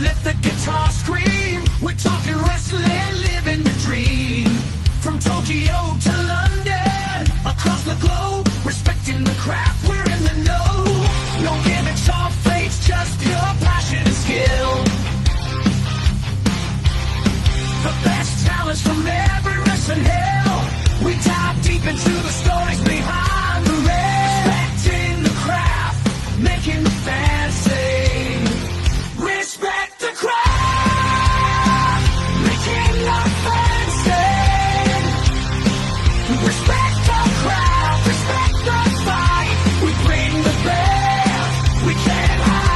let the guitar scream. We're talking wrestling, living the dream. From Tokyo to London, across the globe, respecting the craft, we're in the know. No gimmicks or fakes, just pure passion and skill. The best talents from every wrestling hill. We dive deep into the stories behind the ring. Respecting the craft, making the fans sing. Respect the craft, making the fans sing. Respect the craft, respect the fight. We bring the best, we can't hide.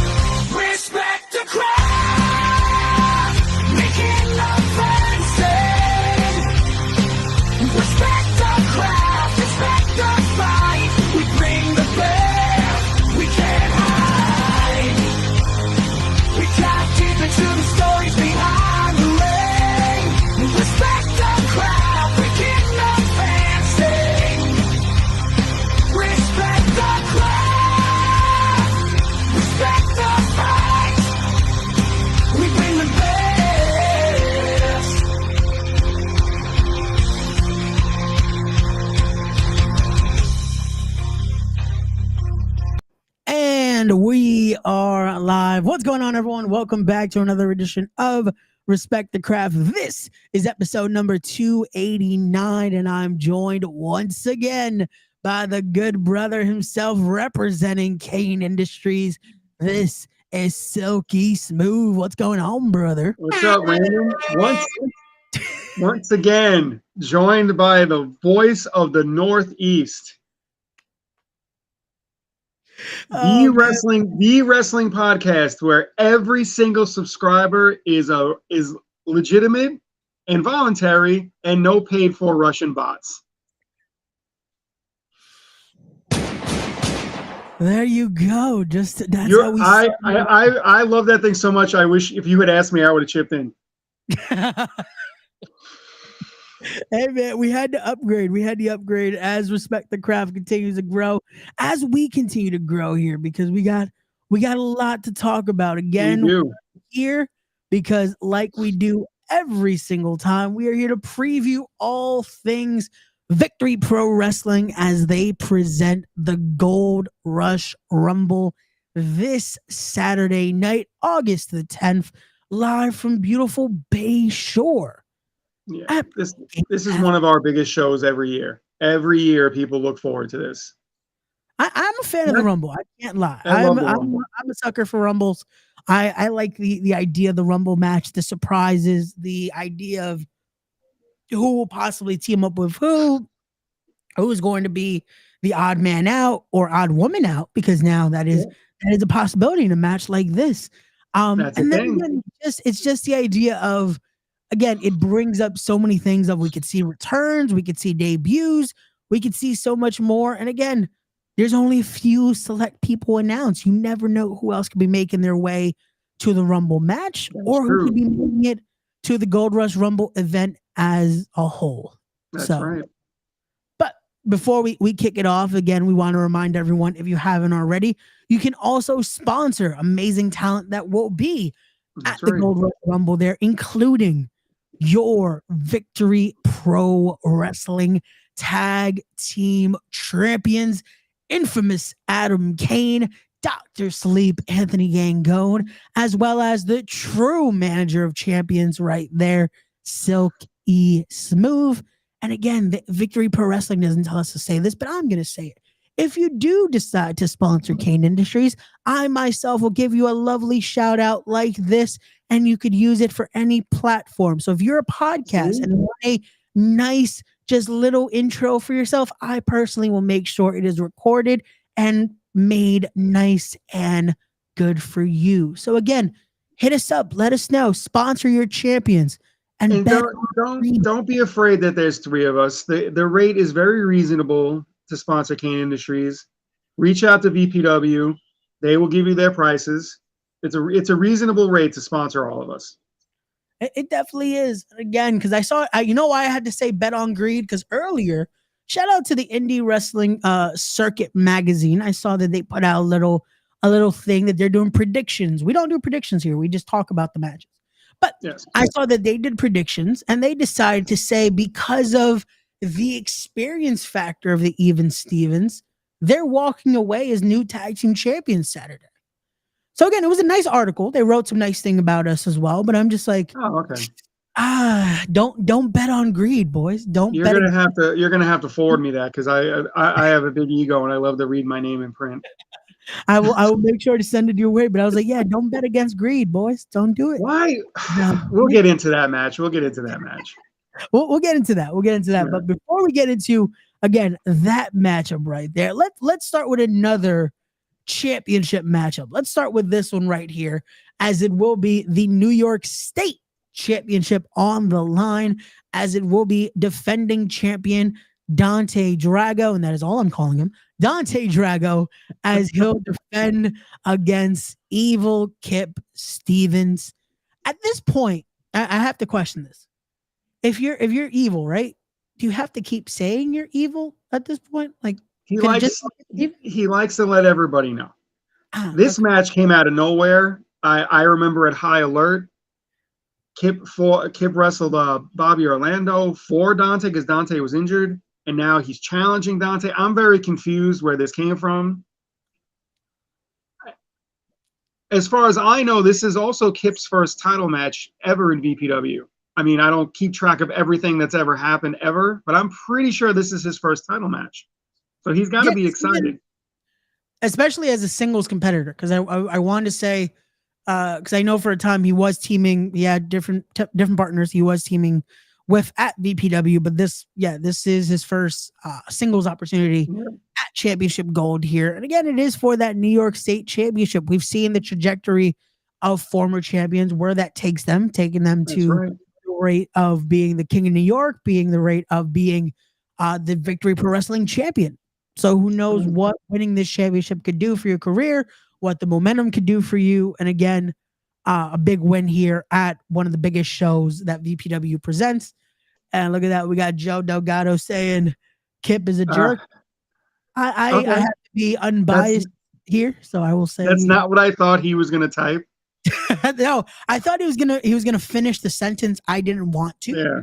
Respect the craft, making the fans sing. Respect the craft, respect the fight. We bring the best, we can't hide. We dive deep into the stories behind the ring. Respect the craft, making the fans sing. Respect the craft, respect the fight. We bring the best. And we are live. What's going on, everyone? Welcome back to another edition of Respect the Craft. This is episode number 289, and I'm joined once again by the good brother himself representing Cain Industries. This is Silky Smooth. What's going on, brother? What's up, Brandon? Once again, joined by the voice of the Northeast. Oh, The man. wrestling podcast where every single subscriber is legitimate and voluntary and no paid for Russian bots. There you go. That's how we I love that thing so much. I wish if you had asked me, I would have chipped in. Hey man, we had to upgrade. We had to upgrade as Respect the Craft continues to grow, as we continue to grow here, because we got a lot to talk about. Again, We do. we're here because, like we do every single time, we are here to preview all things Victory Pro Wrestling as they present the Gold Rush Rumble this Saturday night, August the 10th, live from beautiful Bay Shore. Yeah, this is one of our biggest shows every year. Every year, people look forward to this. I'm a fan of the Rumble. I can't lie. I love the I'm Rumble. a sucker for Rumbles. I like the idea of the Rumble match, the surprises, the idea of who will possibly team up with who's going to be the odd man out or odd woman out, because now that is a possibility in a match like this. That's And the then thing. again, it's just the idea of, again, it brings up so many things of we could see returns, we could see debuts, we could see so much more. And again, there's only a few select people announced. You never know who else could be making their way to the Rumble match or who could be making it to the Gold Rush Rumble event as a whole. That's so, right. But before we kick it off, again, we want to remind everyone, if you haven't already, you can also sponsor amazing talent that will be at the Gold Rush Rumble there, including your Victory Pro Wrestling Tag Team Champions, infamous Adam Cain, Dr. Sleep, Anthony Gangone, as well as the true manager of champions right there, Silk E.Smooth. And again, the Victory Pro Wrestling doesn't tell us to say this, but I'm going to say it. If you do decide to sponsor Cain Industries, I myself will give you a lovely shout out like this, and you could use it for any platform. So if you're a podcast and want a nice, just little intro for yourself, I personally will make sure it is recorded and made nice and good for you. So again, hit us up, let us know, sponsor your champions. And don't be afraid that there's three of us. The rate is very reasonable. to sponsor Cain Industries, reach out to VPW. They will give you their prices. It's a reasonable rate to sponsor all of us. It definitely is. Again, because you know why I had to say bet on greed? Because earlier, shout out to the Indie Wrestling Circuit magazine. I saw that they put out a little thing that they're doing predictions. We don't do predictions here. We just talk about the matches. But yes. I saw that they did predictions, and they decided to say because of the experience factor of the Even Stevens, they're walking away as new tag team champions Saturday. So again, it was a nice article. They wrote some nice thing about us as well, but I'm just like, oh, okay. Don't bet on greed, boys. You're gonna have to forward me that because I have a big ego and I love to read my name in print. I will make sure to send it your way. But I was like, yeah, don't bet against greed, boys. Don't do it. Why? We'll get into that match. We'll get into that. Yeah. But before we get into again that matchup right there, let's start with another championship matchup. Let's start with this one right here, as it will be the New York State Championship on the line, as it will be defending champion Dante Drago, and that is all I'm calling him, Dante Drago, as he'll defend against Evil Kip Stevens. At this point, I have to question this. If you're evil, right? Do you have to keep saying you're evil at this point? Like he likes to let everybody know. This match came out of nowhere. I remember at High Alert, Kip wrestled Bobby Orlando for Dante because Dante was injured, and now he's challenging Dante. I'm very confused where this came from. As far as I know, this is also Kip's first title match ever in VPW. I mean, I don't keep track of everything that's ever happened ever, but I'm pretty sure this is his first title match. So he's got to be excited. Especially as a singles competitor, because I wanted to say, because I know for a time he was teaming, he had different partners he was teaming with at VPW, but this is his first singles opportunity at Championship Gold here. And again, it is for that New York State Championship. We've seen the trajectory of former champions, where that takes them, taking them to the rate of being the King of New York, being the rate of being the Victory Pro Wrestling champion. So who knows what winning this championship could do for your career, what the momentum could do for you. And again, a big win here at one of the biggest shows that VPW presents. And look at that. We got Joe Delgado saying Kip is a jerk. I have to be unbiased here. So I will say that's not what I thought he was going to type. No, I thought he was gonna finish the sentence. I didn't want to. Yeah.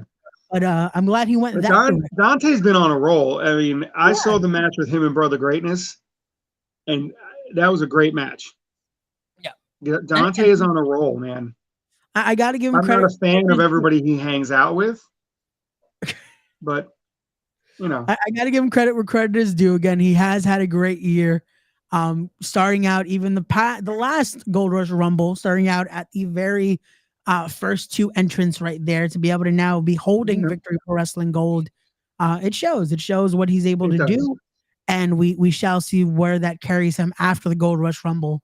But I'm glad he went that Dante's been on a roll. I mean, I saw the match with him and Brother Greatness, and that was a great match. Yeah. Dante is on a roll, man. I got to give him credit. I'm not a fan of everybody he hangs out with, but, you know. I got to give him credit where credit is due. Again, he has had a great year. Starting out even the last Gold Rush Rumble, starting out at the very first two entrants right there, to be able to now be holding Victory Pro Wrestling Gold. It shows what he's able to do, and we shall see where that carries him after the Gold Rush Rumble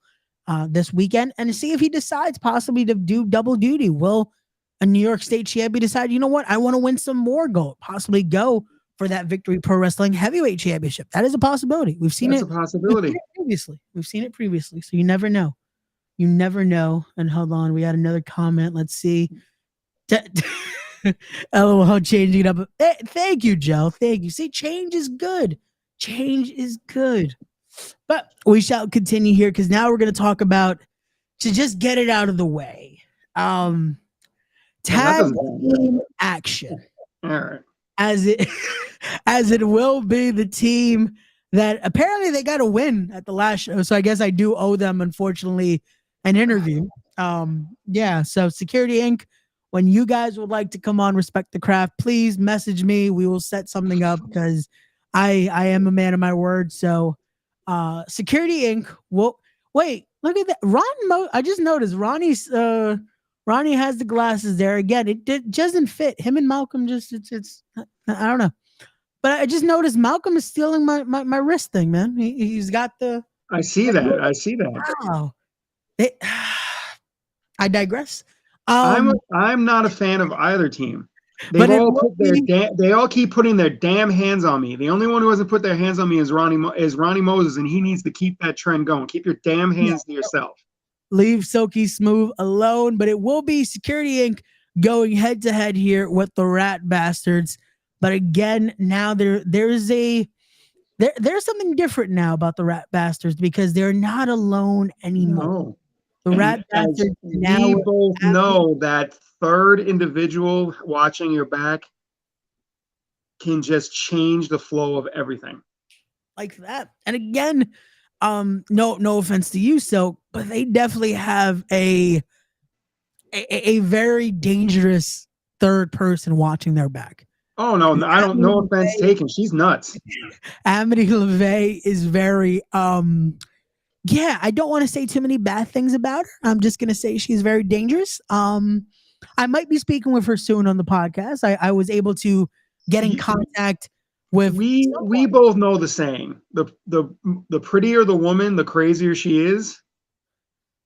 this weekend, and see if he decides possibly to do double duty. Will a New York State champion decide, you know what, I want to win some more gold, possibly go for that Victory Pro Wrestling Heavyweight Championship? That is a possibility. We've seen it previously. We've seen it previously, so you never know. You never know. And hold on, we had another comment. Let's see. LOL, changing it up. Hey, thank you, Joe. Thank you. See, change is good. Change is good. But we shall continue here, because now we're going to talk about, to just get it out of the way, tag team action. All right. As it will be the team that apparently they got a win at the last show. So I guess I do owe them, unfortunately, an interview. So Security Inc., when you guys would like to come on Respect the Craft, please message me. We will set something up, because I am a man of my word. So Security Inc. Wait, look at that. I just noticed Ronnie has the glasses there again. It doesn't fit him and Malcolm. It's I don't know, but I just noticed Malcolm is stealing my wrist thing, man. He's got the. I see that. Wow. I digress. I'm not a fan of either team. They've all put they all keep putting their damn hands on me. The only one who hasn't put their hands on me is Ronnie Moses, and he needs to keep that trend going. Keep your damn hands to yourself. Leave Silky Smooth alone. But it will be Security Inc. going head to head here with the Rat Bastards. But again, now there's something different now about the Rat Bastards because they're not alone anymore. No. The Rat Bastards now. We both know that third individual watching your back can just change the flow of everything. Like that. And again, no offense to you, Silk, but they definitely have a very dangerous third person watching their back. Oh no, I don't. No offense taken. She's nuts. Amity LeVay is very yeah, I don't want to say too many bad things about her. I'm just gonna say she's very dangerous. I might be speaking with her soon on the podcast. I was able to get in contact with we both know the saying. The prettier the woman, the crazier she is.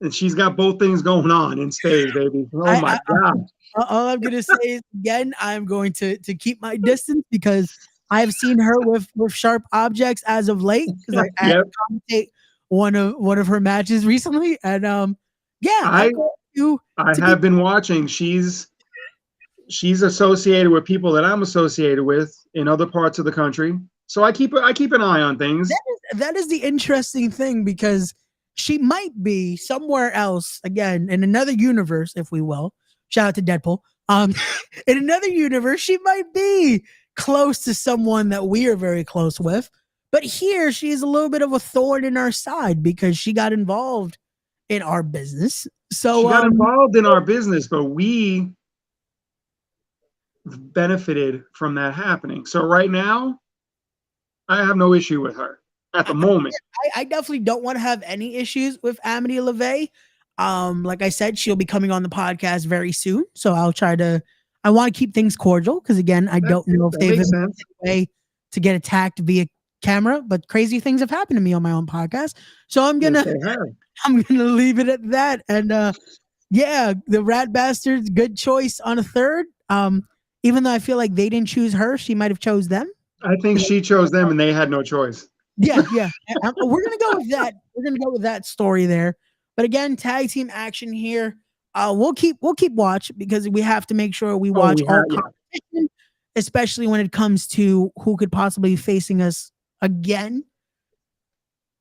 And she's got both things going on in spades, baby. Oh my God. All I'm gonna say is again, I'm going to keep my distance because I've seen her with sharp objects as of late. Because I had to commentate one of her matches recently. And I have been watching. She's associated with people that I'm associated with in other parts of the country. So I keep an eye on things. That is the interesting thing because she might be somewhere else, again, in another universe, if we will. Shout out to Deadpool. In another universe, she might be close to someone that we are very close with. But here, she's a little bit of a thorn in our side because she got involved in our business. So she got involved in our business, but we benefited from that happening. So right now, I have no issue with her. At the moment, I definitely don't want to have any issues with Amity LeVay. Like I said, she'll be coming on the podcast very soon, so I'll try to. I want to keep things cordial because again, I don't know if they've been a way to get attacked via camera, but crazy things have happened to me on my own podcast. So I'm gonna leave it at that. And the Rat Bastards, good choice on a third. Even though I feel like they didn't choose her, she might have chose them. I think she chose them, and they had no choice. Yeah. We're gonna go with that. We're gonna go with that story there. But again, tag team action here. We'll keep watch because we have to make sure we watch all competition, especially when it comes to who could possibly be facing us again.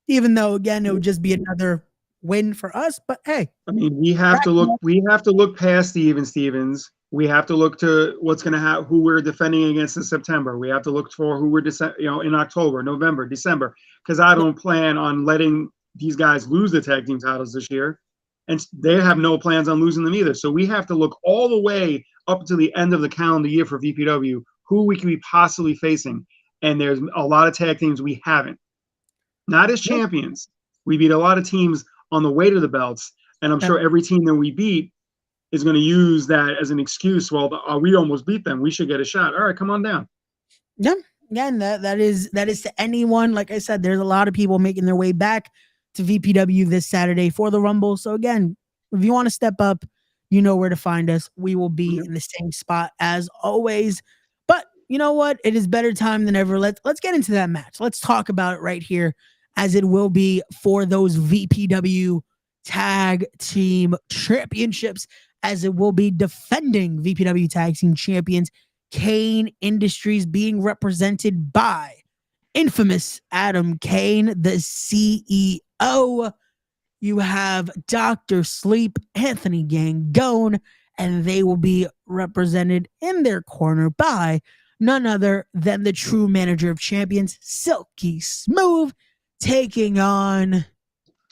Even though again it would just be another win for us. But hey, I mean, we have to look past the Even Stevens. We have to look to what's going to happen, who we're defending against in September. We have to look for who we're in October, November, December, because I don't plan on letting these guys lose the tag team titles this year, and they have no plans on losing them either. So we have to look all the way up to the end of the calendar year for VPW, who we can be possibly facing. And there's a lot of tag teams we haven't. Not as champions. We beat a lot of teams on the way to the belts, and I'm sure every team that we beat is going to use that as an excuse. Well, we almost beat them. We should get a shot. All right, come on down. Yeah, again, that is to anyone. Like I said, there's a lot of people making their way back to VPW this Saturday for the Rumble. So again, if you want to step up, you know where to find us. We will be in the same spot as always. But you know what? It is better time than ever. Let's get into that match. Let's talk about it right here, as it will be for those VPW Tag Team Championships, as it will be defending VPW Tag Team Champions Cain Industries, being represented by infamous Adam Cain, the CEO. You have Dr. Sleep, Anthony Gangone, and they will be represented in their corner by none other than the true manager of champions, Silky Smooth, taking on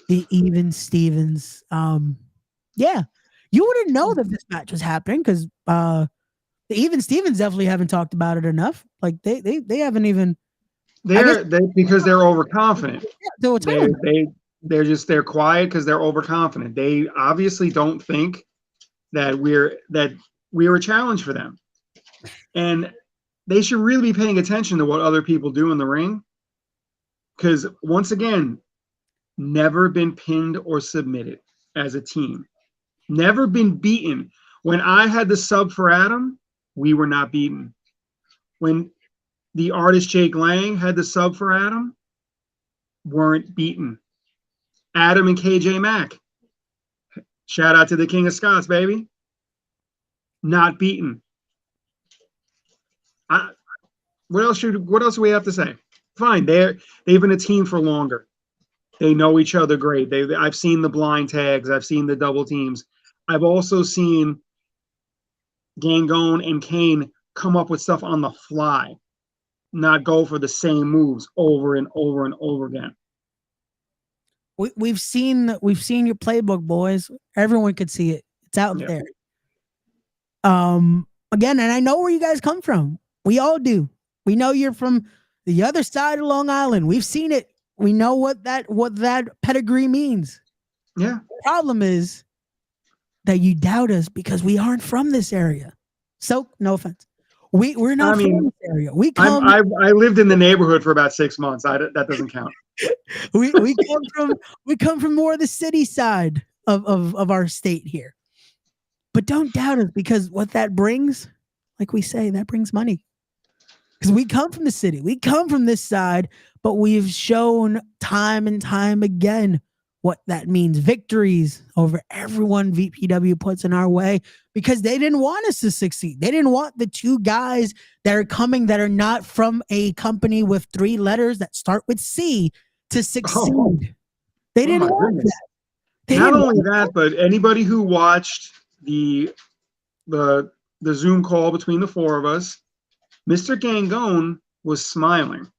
the Even Stevens. You wouldn't know that this match was happening because the Even Stevens definitely haven't talked about it enough. Like they haven't even. Because they're overconfident. Yeah, they're quiet because they're overconfident. They obviously don't think that we're a challenge for them, and they should really be paying attention to what other people do in the ring. Because once again, never been pinned or submitted as a team. Never been beaten. When I had the sub for Adam, we were not beaten. When the artist Jake Lang had the sub for Adam, weren't beaten. Adam and KJ Mack, shout out to the King of Scots, baby. Not beaten. What else do we have to say? Fine, they've been a team for longer. They know each other great. I've seen the blind tags. I've seen the double teams. I've also seen Gangone and Cain come up with stuff on the fly, not go for the same moves over and over and over again. We've seen your playbook, boys. Everyone could see it. It's out there. Again, and I know where you guys come from. We all do. We know you're from the other side of Long Island. We've seen it. We know what that pedigree means. Yeah. The problem is that you doubt us because we aren't from this area. So, no offense. We're not from this area. I lived in the neighborhood for about 6 months. That doesn't count. we come from more of the city side of our state here. But don't doubt us, because what that brings, like we say, that brings money. Because we come from the city, we come from this side, but we've shown time and time again what that means. Victories over everyone VPW puts in our way, because they didn't want us to succeed. They didn't want the two guys that are coming that are not from a company with 3 letters that start with C to succeed. They didn't want that. Not only that, but anybody who watched the Zoom call between the 4 of us, Mr. Gangone was smiling.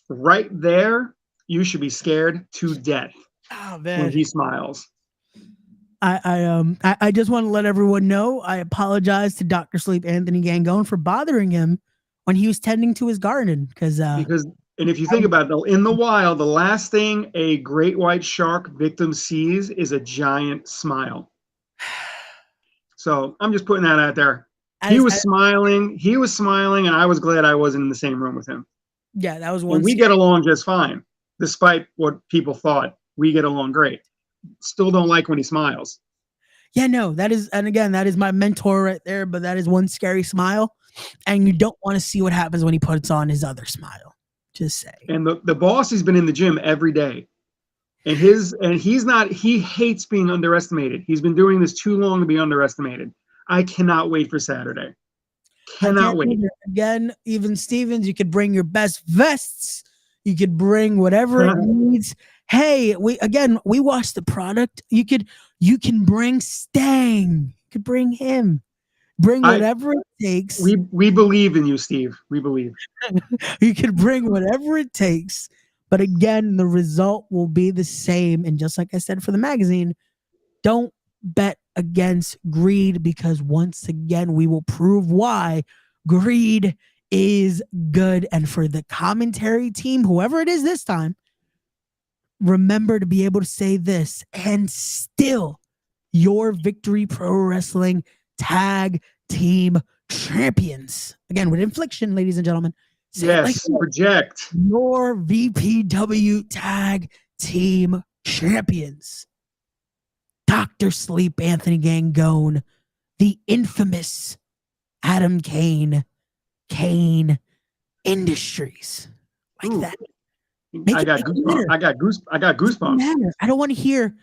Right there, you should be scared to death when he smiles. I just want to let everyone know I apologize to Dr. Sleep Anthony Gangone for bothering him when he was tending to his garden. Because if you think about it, in the wild, the last thing a great white shark victim sees is a giant smile. So I'm just putting that out there. He was smiling, and I was glad I wasn't in the same room with him. Yeah, that was one. And we get along just fine, despite what people thought. We get along great. Still don't like when he smiles. Yeah, no, that is my mentor right there, but that is one scary smile. And you don't want to see what happens when he puts on his other smile. Just say. And the boss has been in the gym every day. And he hates being underestimated. He's been doing this too long to be underestimated. I cannot wait for Saturday. Cannot wait. Again, even Stevens, you could bring your best vests. You could bring whatever it needs. Hey, we watched the product. You can bring Stang. You could bring him. Bring whatever it takes. We believe in you, Steve. We believe. You can bring whatever it takes. But again, the result will be the same. And just like I said for the magazine, don't bet against greed, because once again, we will prove why greed is good. And for the commentary team, whoever it is this time, remember to be able to say this: and still your Victory Pro Wrestling Tag Team Champions. Again, with inflection, ladies and gentlemen. Yes, project. Your VPW Tag Team Champions. Dr. Sleep Anthony Gangone, the infamous Adam Cain, Cain Industries. Like that. I got goosebumps. I don't want to hear,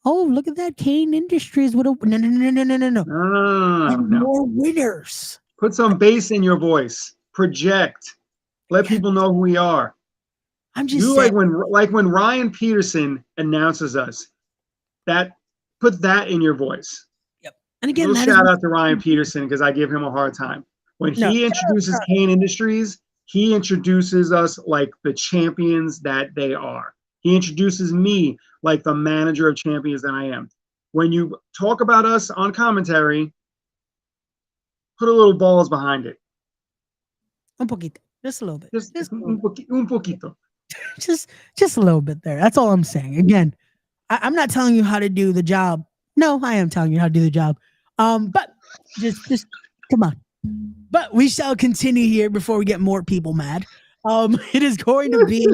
oh, look at that, Cain Industries. No. More winners. Put some bass in your voice. Project. Let people know who we are. I'm just saying, like when Ryan Peterson announces us. Put that in your voice. Yep. And again, shout out to Ryan Peterson, because I give him a hard time. When he introduces Cain Industries, he introduces us like the champions that they are. He introduces me like the manager of champions that I am. When you talk about us on commentary, put a little balls behind it. Un poquito. Just a little bit. Just un poquito. Just a little bit there. That's all I'm saying. Again, I'm not telling you how to do the job. No, I am telling you how to do the job. But just come on. But we shall continue here before we get more people mad. It is going to be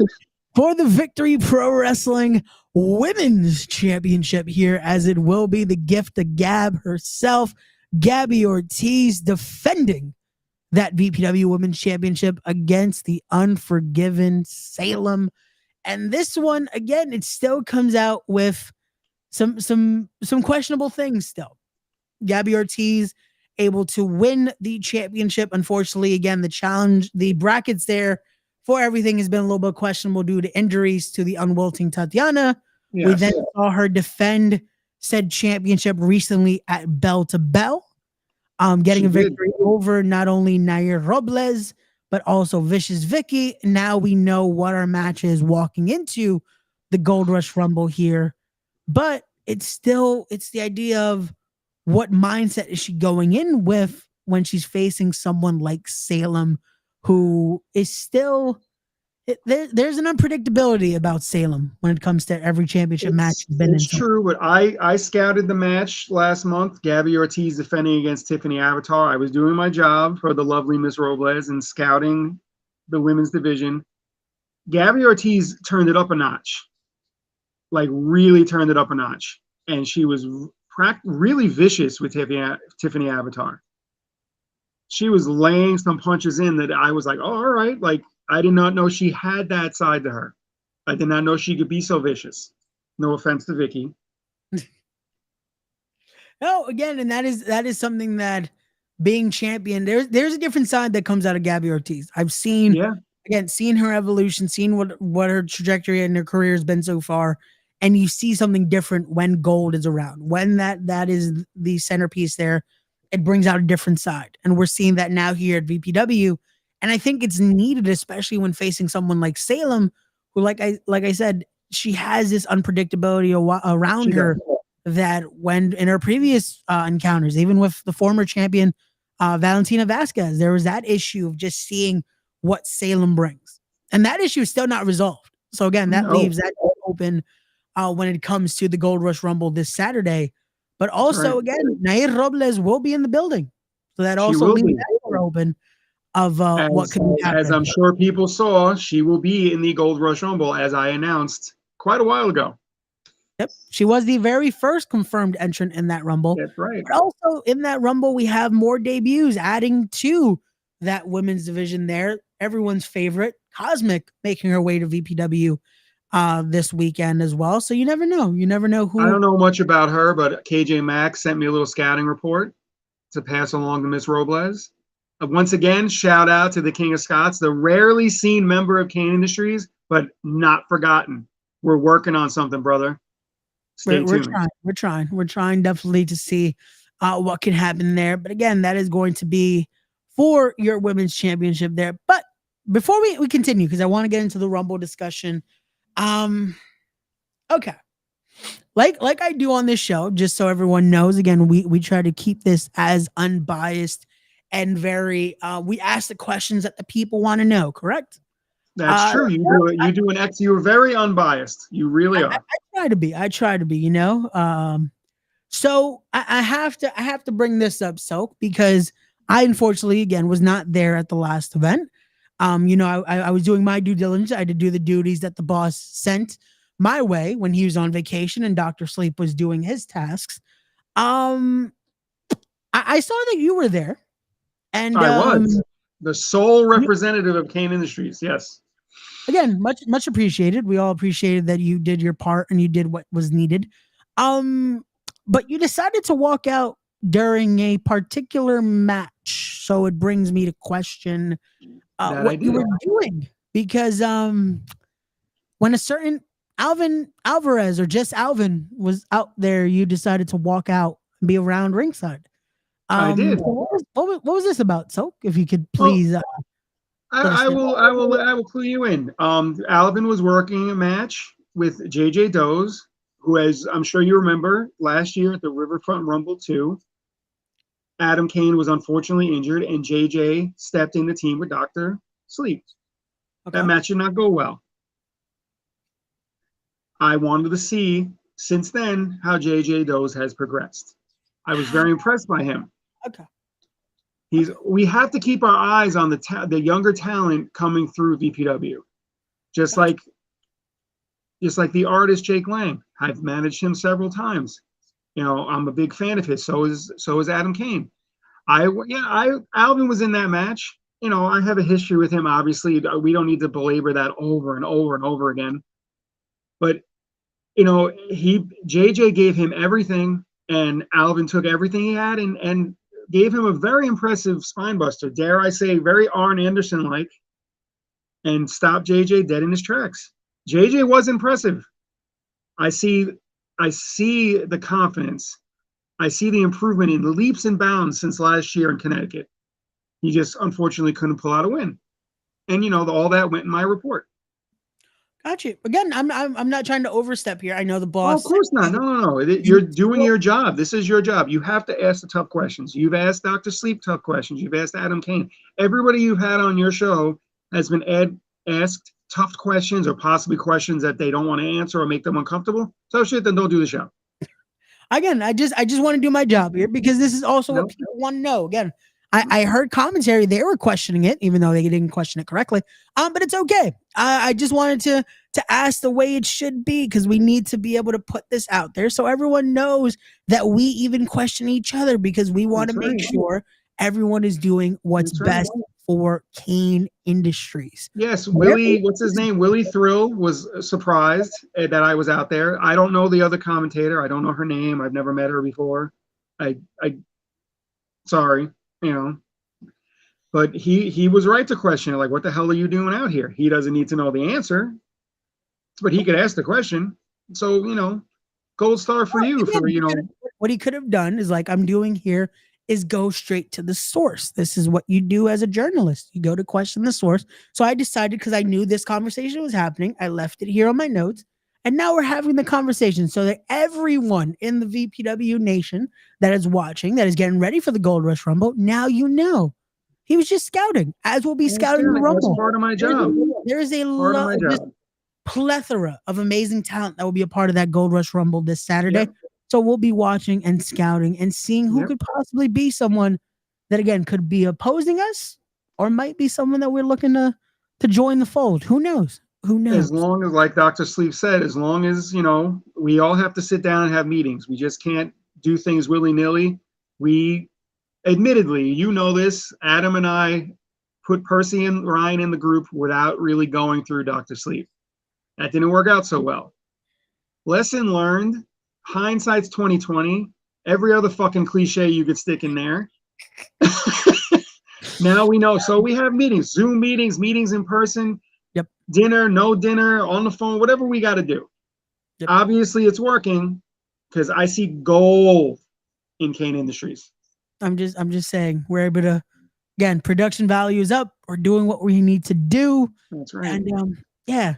for the Victory Pro Wrestling Women's Championship here, as it will be the gift of Gab herself, Gabby Ortiz, defending that VPW Women's Championship against the Unforgiven Salem. And this one, again, it still comes out with some questionable things still. Gabby Ortiz able to win the championship. Unfortunately, again, the brackets there for everything has been a little bit questionable due to injuries to the unwilting Tatiana. Yes. We then saw her defend said championship recently at Bell to Bell, getting a victory over not only Nair Robles, but also Vicious Vicky. Now we know what our match is walking into the Gold Rush Rumble here. But it's the idea of what mindset is she going in with when she's facing someone like Salem, who is still there's an unpredictability about Salem when it comes to every championship match she's been in. It's true, but I scouted the match last month. Gabby Ortiz defending against Tiffany Avatar. I was doing my job for the lovely Miss Robles and scouting the women's division. Gabby Ortiz turned it up a notch, like really turned it up a notch, and she was really vicious with Tiffany Avatar. She was laying some punches in that I was like, oh, all right, like. I did not know she had that side to her. I did not know she could be so vicious. No offense to Vicky. No, again, and that is something that being champion, there's a different side that comes out of Gabby Ortiz. I've seen her evolution, seen what her trajectory in her career has been so far, and you see something different when gold is around. When that is the centerpiece there, it brings out a different side. And we're seeing that now here at VPW. And I think it's needed, especially when facing someone like Salem, who, like I said, she has this unpredictability around her that when in her previous encounters, even with the former champion Valentina Vasquez, there was that issue of just seeing what Salem brings. And that issue is still not resolved. So again, that leaves that open when it comes to the Gold Rush Rumble this Saturday. But also, again, Nair Robles will be in the building. So that also leaves that door open. Of what could happen. As I'm sure people saw, she will be in the Gold Rush Rumble, as I announced quite a while ago. Yep, she was the very first confirmed entrant in that Rumble. That's right. But also in that Rumble, we have more debuts adding to that women's division there. Everyone's favorite, Cosmic, making her way to VPW this weekend as well. So you never know. You never know who. I don't know much about her, but KJ Maxx sent me a little scouting report to pass along to Miss Robles. Once again, shout out to the King of Scots, the rarely seen member of Cain Industries, but not forgotten. We're working on something, brother. Stay tuned. We're trying definitely to see what can happen there. But again, that is going to be for your women's championship there. But before we continue, because I want to get into the Rumble discussion. Okay. Like I do on this show, just so everyone knows, again, we try to keep this as unbiased and very we ask the questions that the people want to know, correct? That's true. You're very unbiased. You really are. I try to be, you know. So I have to bring this up, Soak, because I unfortunately again was not there at the last event. You know, I was doing my due diligence. I had to do the duties that the boss sent my way when he was on vacation and Dr. Sleep was doing his tasks. I saw that you were there. And I was the sole representative of Cain Industries. Yes. Again, much appreciated. We all appreciated that you did your part and you did what was needed. But you decided to walk out during a particular match. So it brings me to question what you were doing. Because when a certain Alvin Alvarez or just Alvin was out there, you decided to walk out and be around ringside. I did. What was this about? So, if you could please, I will clue you in. Alvin was working a match with JJ Doze, who, as I'm sure you remember, last year at the Riverfront Rumble 2, Adam Cain was unfortunately injured, and JJ stepped in the team with Dr. Sleep. Okay. That match did not go well. I wanted to see since then how JJ Doze has progressed. I was very impressed by him. Okay. We have to keep our eyes on the younger talent coming through VPW, just like the artist Jake Lang. I've managed him several times. You know, I'm a big fan of his. So is Adam Cain. Alvin was in that match. You know, I have a history with him. Obviously, we don't need to belabor that over and over and over again. But you know, JJ gave him everything, and Alvin took everything he had and gave him a very impressive spine buster. Dare I say, very Arn Anderson like, and stopped JJ dead in his tracks. JJ was impressive. I see the confidence. I see the improvement in leaps and bounds since last year in Connecticut. He just unfortunately couldn't pull out a win, and you know all that went in my report. Gotcha. Again, I'm not trying to overstep here. I know the boss. Oh, of course not. No. You're doing your job. This is your job. You have to ask the tough questions. You've asked Dr. Sleep tough questions. You've asked Adam Cain. Everybody you've had on your show has been asked tough questions or possibly questions that they don't want to answer or make them uncomfortable. So shit, then don't do the show. Again, I just want to do my job here because this is also what people want to know. Again, I heard commentary, they were questioning it, even though they didn't question it correctly. But it's okay. I just wanted to ask the way it should be because we need to be able to put this out there so everyone knows that we even question each other because we want to make sure everyone is doing what's best for Cain Industries. Yes, Willie, what's his name? Willie Thrill was surprised that I was out there. I don't know the other commentator. I don't know her name. I've never met her before. Sorry. You know, but he was right to question it. Like, what the hell are you doing out here? He doesn't need to know the answer, but he could ask the question. So, you know, gold star for you. For you know, what he could have done is like I'm doing here is go straight to the source. This is what you do as a journalist. You go to question the source. So I decided because I knew this conversation was happening, I left it here on my notes. And now we're having the conversation so that everyone in the VPW nation that is watching, that is getting ready for the Gold Rush Rumble, now you know. He was just scouting, as we'll be scouting the Rumble. That's part of my job. There is a plethora of amazing talent that will be a part of that Gold Rush Rumble this Saturday. Yep. So we'll be watching and scouting and seeing who could possibly be someone that, again, could be opposing us or might be someone that we're looking to join the fold. Who knows? Who knows? As long as, like Dr. Sleep said, as long as, you know, we all have to sit down and have meetings. We just can't do things willy-nilly. We, admittedly, you know this, Adam and I put Percy and Ryan in the group without really going through Dr. Sleep. That didn't work out so well. Lesson learned. Hindsight's 2020. Every other fucking cliche you could stick in there. Now we know. So we have meetings, Zoom meetings in person. Yep. Dinner, no dinner, on the phone, whatever we got to do. Yep. Obviously, it's working because I see gold in Cain Industries. I'm just saying we're able to, again, production value is up. We're doing what we need to do. That's right. And yeah,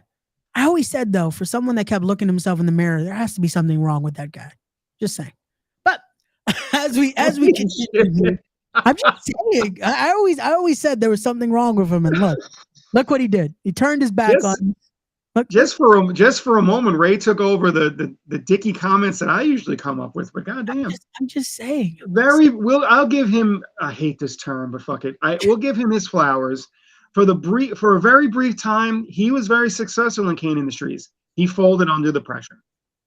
I always said though, for someone that kept looking himself in the mirror, there has to be something wrong with that guy. Just saying. But as we continue, I'm just saying. I always said there was something wrong with him, and look what he did. He turned his back on. Look. Just for a moment, Ray took over the dicky comments that I usually come up with. But goddamn, I'm just saying. I'll give him. I hate this term, but fuck it. We'll give him his flowers. For a very brief time, he was very successful in Cain Industries. He folded under the pressure.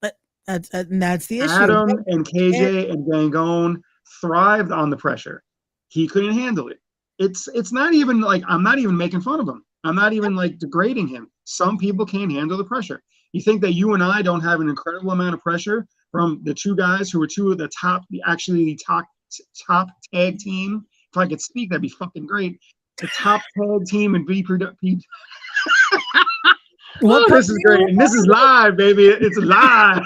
But that's the issue. Adam and KJ and Gangone thrived on the pressure. He couldn't handle it. It's not even like I'm not even making fun of him. I'm not even like degrading him. Some people can't handle the pressure. You think that you and I don't have an incredible amount of pressure from the two guys who were two of the top tag team? If I could speak, that'd be fucking great. The top tag team in VPW. Oh, this is great. And this is live, baby. It's live.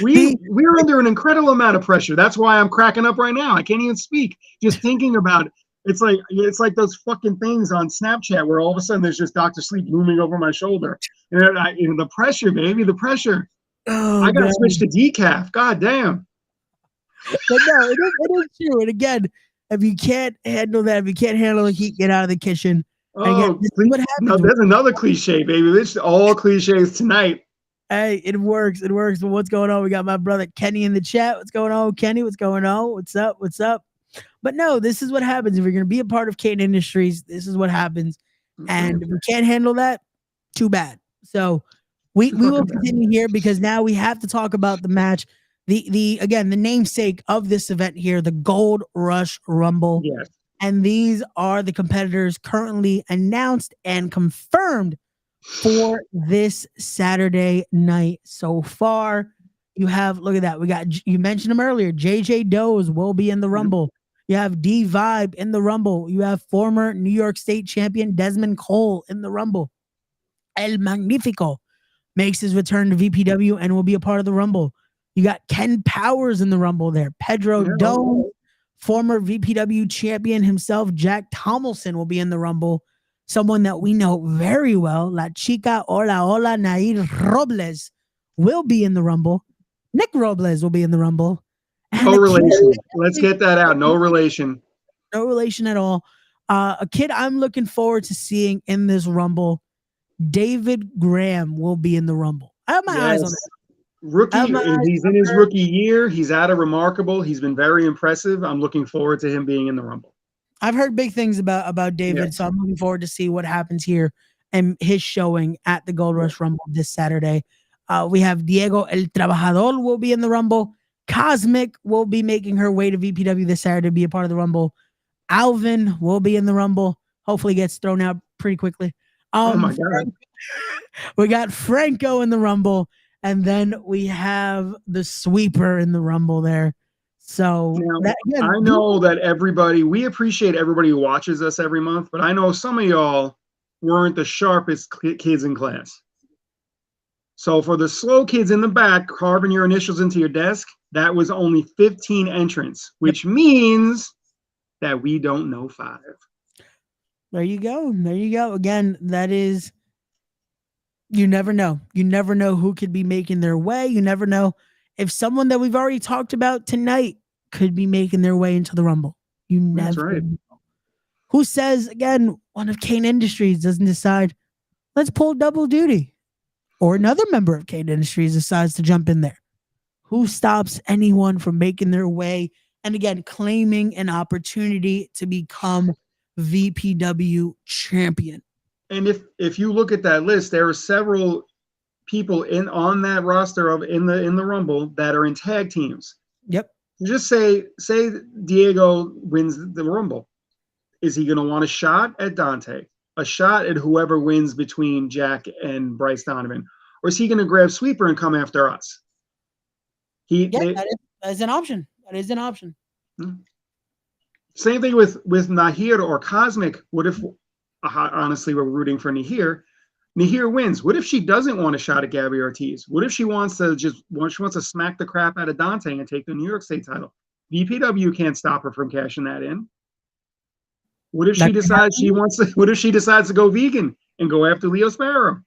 We're under an incredible amount of pressure. That's why I'm cracking up right now. I can't even speak. Just thinking about it. It's like those fucking things on Snapchat where all of a sudden there's just Dr. Sleep looming over my shoulder. And the pressure, baby, the pressure. Oh, I gotta switch to decaf. God damn. But no, it is true. And again, if you can't handle that, if you can't handle the heat, get out of the kitchen. Oh, again, what happens? No, there's another cliche, baby. It's all cliches tonight. Hey, it works. It works. But what's going on? We got my brother Kenny in the chat. What's going on, Kenny? What's going on? What's up? What's up? But no, this is what happens. If you're going to be a part of Cain Industries, this is what happens. And if we can't handle that, too bad. So we will continue here because now we have to talk about the match the again, the namesake of this event here, the Gold Rush Rumble. Yes. And these are the competitors currently announced and confirmed for this Saturday night so far. You have, look at that. We got, you mentioned him earlier. JJ Doze will be in the Rumble. You have D Vibe in the Rumble. You have former New York State champion Desmond Cole in the Rumble. El Magnifico makes his return to VPW and will be a part of the Rumble. You got Ken Powers in the Rumble there. Pedro Dome, former VPW champion himself, Jack Tomlinson will be in the Rumble. Someone that we know very well, La Chica Hola Nair Robles, will be in the Rumble. Nick Robles will be in the Rumble. And no relation. Let's get that out. No relation. No relation at all. A kid I'm looking forward to seeing in this Rumble, David Graham, will be in the Rumble. I have my eyes on that. Rookie, he's in his rookie year. He's out of remarkable. He's been very impressive. I'm looking forward to him being in the Rumble. I've heard big things about David, so I'm looking forward to see what happens here and his showing at the Gold Rush Rumble this Saturday. We have Diego El Trabajador will be in the Rumble. Cosmic will be making her way to VPW this Saturday to be a part of the Rumble. Alvin will be in the Rumble. Hopefully gets thrown out pretty quickly. Oh my God. We got Franco in the Rumble, and then we have the Sweeper in the Rumble there. So now, I know that we appreciate everybody who watches us every month, but I know some of y'all weren't the sharpest kids in class. So for the slow kids in the back, carving your initials into your desk, that was only 15 entrants, which means that we don't know 5. There you go. There you go. Again, that is, you never know. You never know who could be making their way. You never know if someone that we've already talked about tonight could be making their way into the Rumble. You never know. Who says, again, one of Cain Industries doesn't decide, let's pull double duty, or another member of Cain Industries decides to jump in there? Who stops anyone from making their way and, again, claiming an opportunity to become VPW champion? And if you look at that list, there are several people on that roster in the Rumble that are in tag teams. Yep. Just say Diego wins the Rumble. Is he going to want a shot at Dante? A shot at whoever wins between Jack and Bryce Donovan? Or is he going to grab Sweeper and come after us? That is an option. That is an option. Same thing with Nahir or Cosmic. What if, honestly, we're rooting for Nahir? Nahir wins. What if she doesn't want a shot at Gabby Ortiz? What if she wants to smack the crap out of Dante and take the New York State title? VPW can't stop her from cashing that in. What if she decides what if she decides to go vegan and go after Leo Sparrow?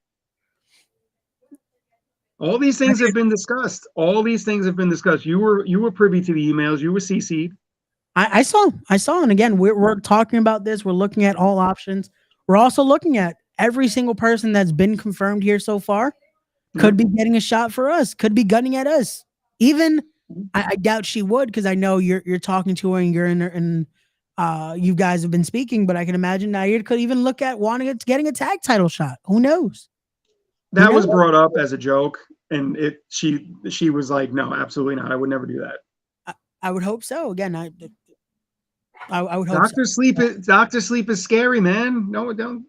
All these things have been discussed. All these things have been discussed. You were privy to the emails. You were CC'd. I saw. And again, we're talking about this. We're looking at all options. We're also looking at every single person that's been confirmed here so far could be getting a shot for us, could be gunning at us. Even I doubt she would, because I know you're talking to her and you're in her, and you guys have been speaking, but I can imagine Nair could even look at getting a tag title shot. Who knows? That was brought up as a joke, and she was like, no, absolutely not. I would never do that. I would hope so. Again, I would hope Dr. so. Dr. Sleep is scary, man. No, don't.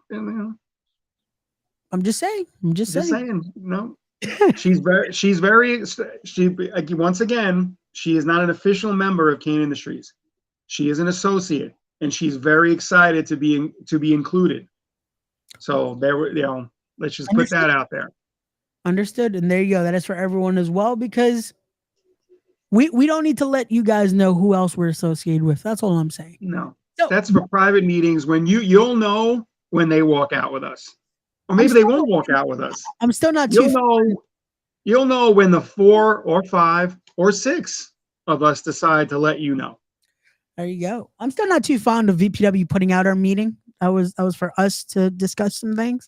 I'm just saying. No, once again, she is not an official member of Cain Industries. She is an associate, and she's very excited to be included. So let's just put that out there. Understood. And there you go. That is for everyone as well, because we don't need to let you guys know who else we're associated with. That's all I'm saying. No, that's for private meetings when you'll know when they walk out with us. Or maybe they won't walk out with us. I'm still not You'll know when the 4 or 5 or 6 of us decide to let you know. There you go. I'm still not too fond of VPW putting out our meeting. That was for us to discuss some things.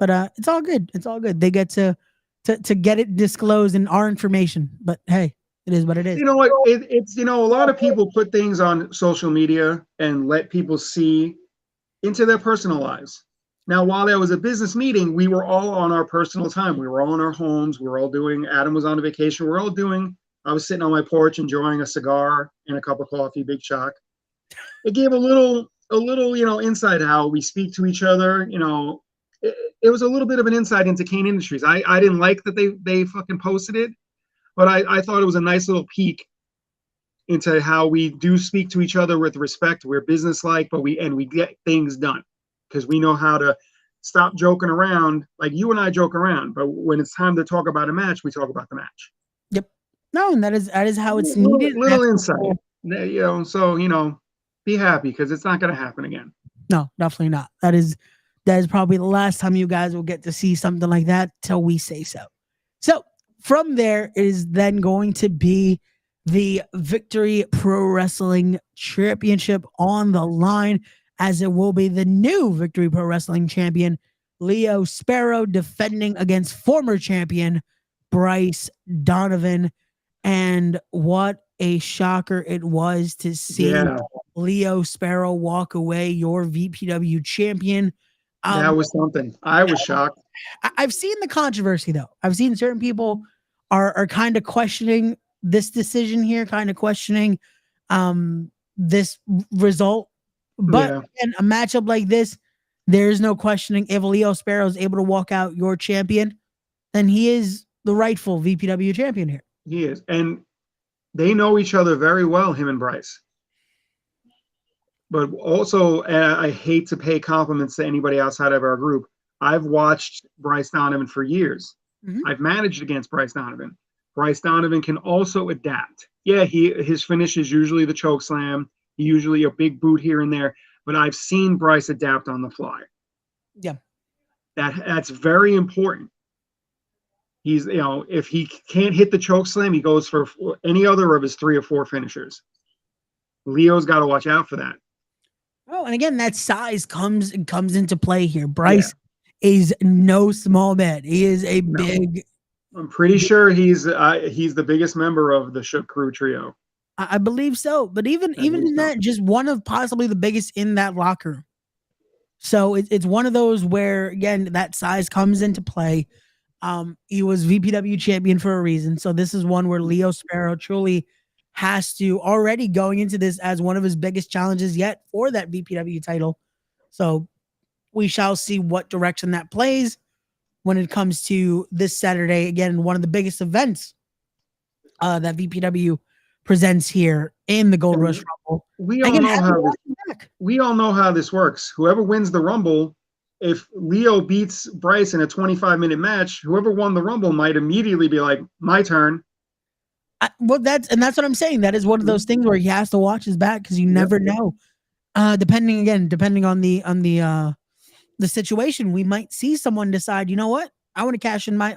But it's all good. It's all good. They get to get it disclosed in our information. But hey, it is what it is. You know what? It's a lot of people put things on social media and let people see into their personal lives. Now, while there was a business meeting, we were all on our personal time. We were all in our homes. We were all doing, Adam was on a vacation. We're all doing I was sitting on my porch enjoying a cigar and a cup of coffee, big shock. It gave a little, insight how we speak to each other. It was a little bit of an insight into Cain Industries. I didn't like that they fucking posted it, but I thought it was a nice little peek into how we do speak to each other with respect. We're businesslike, but we get things done because we know how to stop joking around. Like you and I joke around, but when it's time to talk about a match, we talk about the match. Yep. No, and that is how it's needed. Little insight, so be happy because it's not going to happen again. No, definitely not. That is probably the last time you guys will get to see something like that till we say so. So from there is then going to be the Victory Pro Wrestling Championship on the line, as it will be the new Victory Pro Wrestling champion, Leo Sparrow, defending against former champion Bryce Donovan. And what a shocker it was to see Leo Sparrow walk away, your VPW champion. That was something. I was shocked. I've seen the controversy, though. I've seen certain people are kind of questioning this decision here, kind of questioning this result. But in a matchup like this, there's no questioning. If Leo Sparrow is able to walk out your champion, then he is the rightful VPW champion here. He is. And they know each other very well, him and Bryce. But also, I hate to pay compliments to anybody outside of our group. I've watched Bryce Donovan for years. Mm-hmm. I've managed against Bryce Donovan. Bryce Donovan can also adapt. Yeah, his finish is usually the choke slam, usually a big boot here and there. But I've seen Bryce adapt on the fly. Yeah, that's very important. He's, if he can't hit the choke slam, he goes for any other of his 3 or 4 finishers. Leo's got to watch out for that. Oh, and again, that size comes into play here. Bryce is no small man. He is a big. I'm pretty sure he's the biggest member of the Shook Crew trio. I believe so, but even in that, just one of possibly the biggest in that locker room. So it's one of those where, again, that size comes into play. He was VPW champion for a reason. So this is one where Leo Sparrow truly has to, already going into this as one of his biggest challenges yet for that VPW title. So we shall see what direction that plays when it comes to this Saturday. Again, one of the biggest events that VPW presents here in the Gold Rush Rumble. We all know how this works. Whoever wins the Rumble, if Leo beats Bryce in a 25-minute match, whoever won the Rumble might immediately be like, my turn. That's what I'm saying. That is one of those things where he has to watch his back because you never know. Depending on the situation, we might see someone decide, you know what, I want to cash in my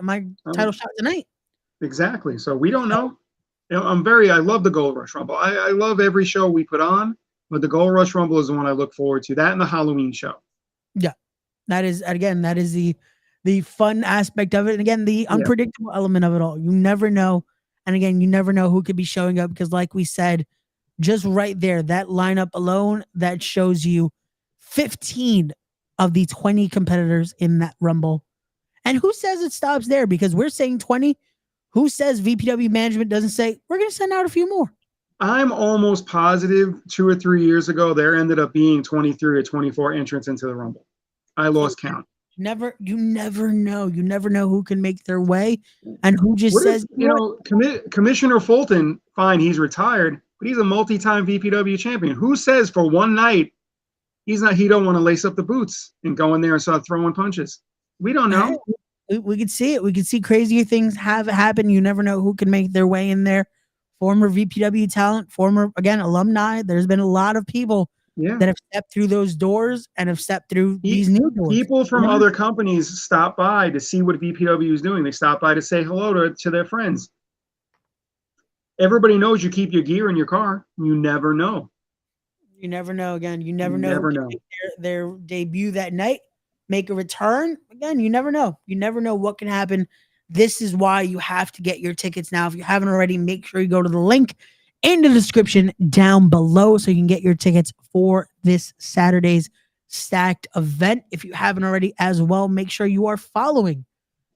title shot tonight. Exactly. So we don't know. I love the Gold Rush Rumble. I love every show we put on, but the Gold Rush Rumble is the one I look forward to. That and the Halloween show. Yeah, that is the fun aspect of it. And again, the unpredictable element of it all. You never know. And again, you never know who could be showing up because, like we said, just right there, that lineup alone, that shows you 15 of the 20 competitors in that Rumble. And who says it stops there? Because we're saying 20. Who says VPW management doesn't say, we're going to send out a few more? I'm almost positive 2 or 3 years ago, there ended up being 23 or 24 entrants into the Rumble. I lost count. You never know. You never know who can make their way and who just says, Commissioner Fulton, fine, he's retired, but he's a multi-time VPW champion. Who says for one night he don't want to lace up the boots and go in there and start throwing punches? We don't know. We could see it. We could see crazier things have happened. You never know who can make their way in there. Former VPW talent, former, again, alumni. There's been a lot of people that have stepped through those doors and have stepped through these new doors. People from other companies stop by to see what VPW is doing. They stop by to say hello to their friends. Everybody knows you keep your gear in your car. You never know. You never know. Again, you never know. Their debut that night, make a return. Again, you never know. You never know what can happen. This is why you have to get your tickets now. If you haven't already, make sure you go to the link in the description down below so you can get your tickets for this Saturday's stacked event. If you haven't already as well, make sure you are following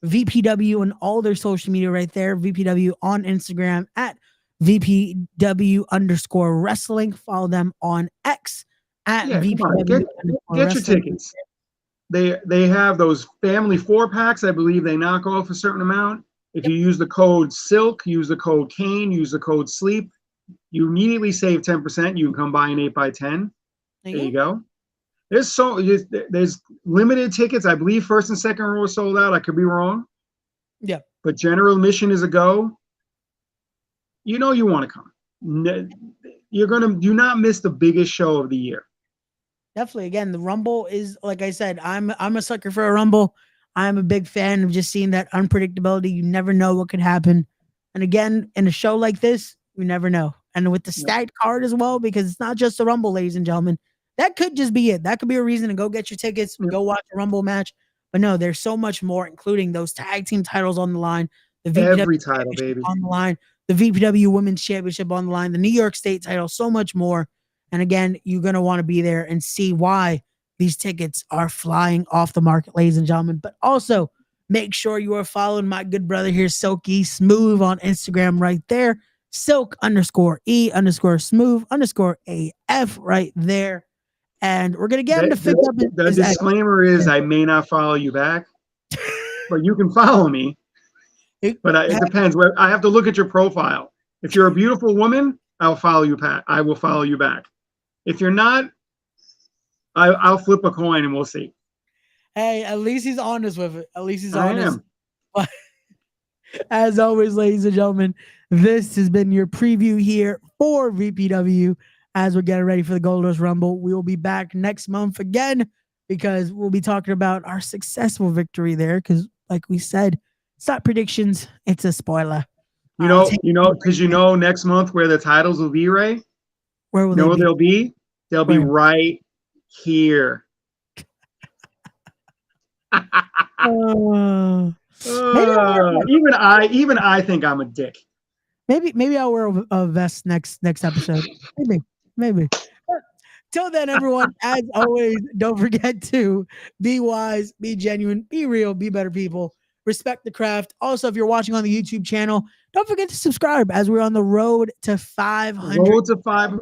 VPW and all their social media right there. VPW on Instagram at VPW_wrestling. Follow them on X at VPW. Get your tickets. They have those family 4-packs. I believe they knock off a certain amount. If you use the code SILK, use the code Cain, use the code SLEEP, you immediately save 10%. You can come buy an 8x10. There you go. There's limited tickets. I believe first and second row are sold out. I could be wrong. Yeah. But general admission is a go. You know you want to come. You're going to do not miss the biggest show of the year. Definitely. Again, the Rumble is, like I said, I'm a sucker for a Rumble. I'm a big fan of just seeing that unpredictability. You never know what could happen. And again, in a show like this, you never know. And with the stacked card as well, because it's not just the Rumble, ladies and gentlemen. That could just be it. That could be a reason to go get your tickets, go watch a Rumble match. But no, there's so much more, including those tag team titles on the line, the VPW every title, baby, on the line, the VPW Women's Championship on the line, the New York State title, so much more. And again, you're going to want to be there and see why these tickets are flying off the market, ladies and gentlemen. But also, make sure you are following my good brother here, Silk E.Smooth, on Instagram right there. Silk_E_Smooth_AF right there. And we're going to get him to fix up. The disclaimer is I may not follow you back, but you can follow me. But it depends. I have to look at your profile. If you're a beautiful woman, I'll follow you, Pat. I will follow you back. If you're not, I'll flip a coin and we'll see. Hey, at least he's honest with it. At least he's honest. But as always, ladies and gentlemen, this has been your preview here for VPW as we're getting ready for the Gold Rush Rumble. We will be back next month again because we'll be talking about our successful victory there. Because, like we said, it's not predictions; it's a spoiler. Because next month where the titles will be, Ray. Where will they'll be? They'll be right here. Even I think I'm a dick. Maybe I'll wear a vest next episode. Maybe. Till then, everyone, as always, don't forget to be wise, be genuine, be real, be better people. Respect the craft. Also, if you're watching on the YouTube channel, don't forget to subscribe as we're on the road to 500. Road to 500.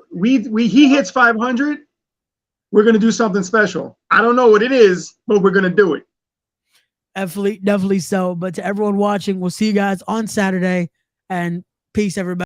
He hits 500. We're gonna do something special. I don't know what it is, but we're gonna do it. Definitely so. But to everyone watching, we'll see you guys on Saturday. And peace, everybody.